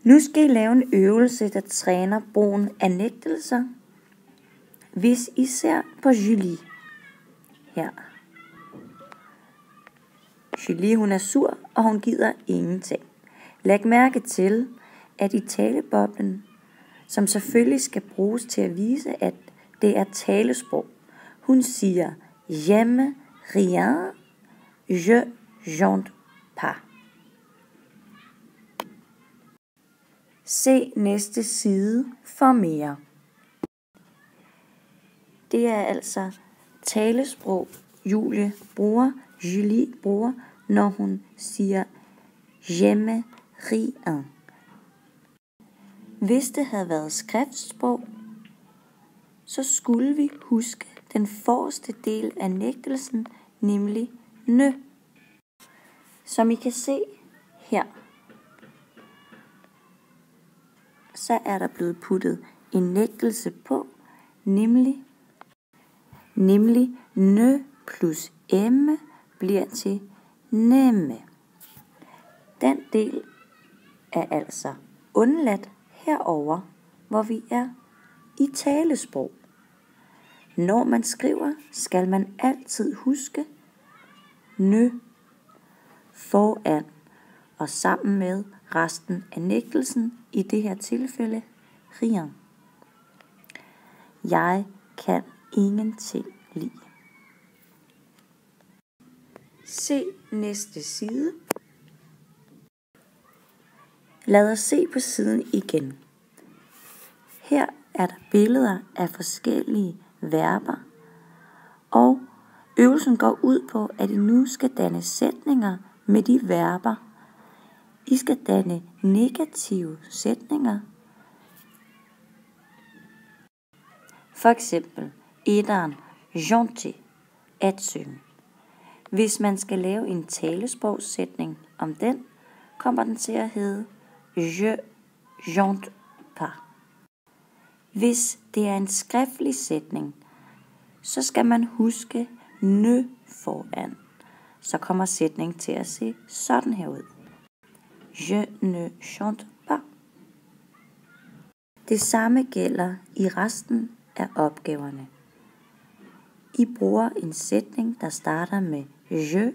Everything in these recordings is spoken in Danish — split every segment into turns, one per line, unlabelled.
Nu skal I lave en øvelse, der træner brugen af nægtelser. Hvis I ser på Julie her. Julie, hun er sur, og hun gider ingenting. Læg mærke til, at i taleboblen, som selvfølgelig skal bruges til at vise, at det er talesprog, hun siger, j'aime rien, je chante pas. Se næste side for mere. Det er altså talesprog, Julie bruger, når hun siger j'aime rien. Hvis det havde været skriftsprog, så skulle vi huske den forreste del af nægtelsen, nemlig ne. Som I kan se her, så er der blevet puttet en nægtelse på, nemlig ne plus m bliver til nemme. Den del er altså undladt herover, hvor vi er i talesprog. Når man skriver, skal man altid huske ne foran og sammen med resten af nægtelsen, i det her tilfælde rien. Jeg kan ingenting lide. Se næste side. Lad os se på siden igen. Her er der billeder af forskellige verber, og øvelsen går ud på, at I nu skal danne sætninger med de verber. I skal danne negative sætninger. For eksempel etteren, chanter, at synge. Hvis man skal lave en talesprogssætning om den, kommer den til at hedde je chante pas. Hvis det er en skriftlig sætning, så skal man huske ne foran. Så kommer sætningen til at se sådan her ud. Je ne chante pas. Det samme gælder i resten af opgaverne. I bruger en sætning, der starter med je,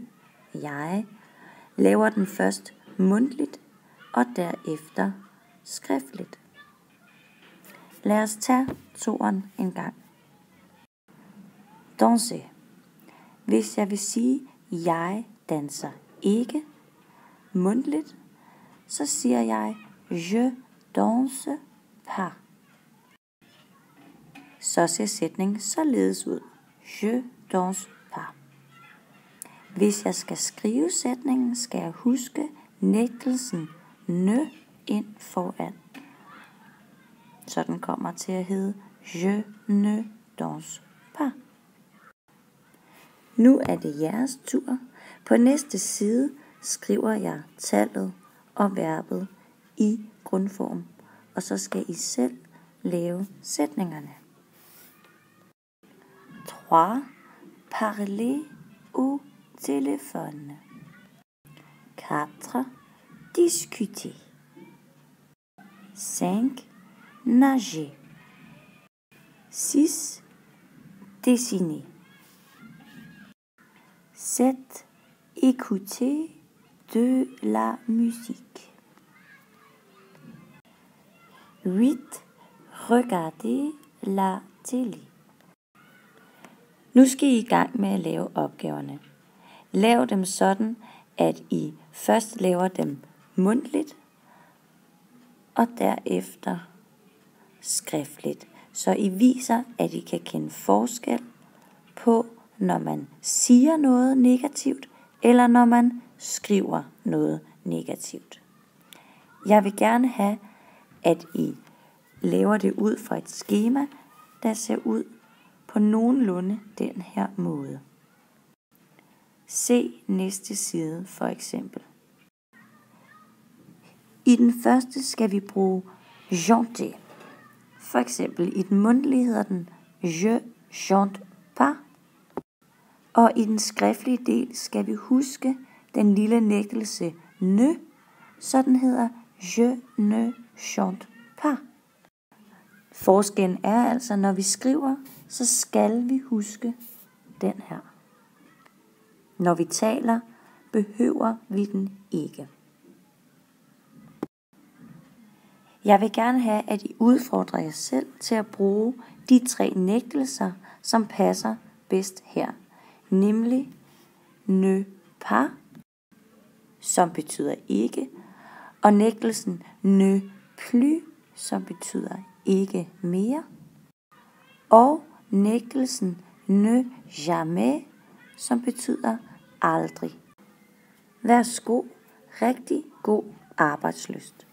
jeg, laver den først mundtligt og derefter skriftligt. Lad os tage toeren en gang. Danser. Hvis jeg vil sige, jeg danser ikke mundtligt, så siger jeg je danse pas. Så ser sætningen således ud. Je danse pas. Hvis jeg skal skrive sætningen, skal jeg huske nægtelsen ne ind foran. Så den kommer til at hedde je ne danse pas. Nu er det jeres tur. På næste side skriver jeg tallet og verbet i grundform, og så skal I selv lave sætningerne. 3. Parler au téléphone. 4. Discuter. 5. Nager. 6. Dessiner. 7. Écouter de la musique. 8. Regarder la télé. Nu skal I i gang med at lave opgaverne. Lav dem sådan, at I først laver dem mundtligt, og derefter skriftligt. Så I viser, at I kan kende forskel på, når man siger noget negativt, eller når man skriver noget negativt. Jeg vil gerne have, at I laver det ud fra et skema, der ser ud på nogenlunde den her måde. Se næste side for eksempel. I den første skal vi bruge chanter. For eksempel i den mundtlige hedder den je chante pas. Og i den skriftlige del skal vi huske den lille nægtelse ne, så den hedder Je ne chante pas. Forskellen er altså, når vi skriver, så skal vi huske den her. Når vi taler, behøver vi den ikke. Jeg vil gerne have, at I udfordrer jer selv til at bruge de 3 nægtelser, som passer bedst her. Nemlig ne pas, som betyder ikke, og nægtelsen ne plus, som betyder ikke mere, og nægtelsen ne jamais, som betyder aldrig. Værsgo, rigtig god arbejdslyst.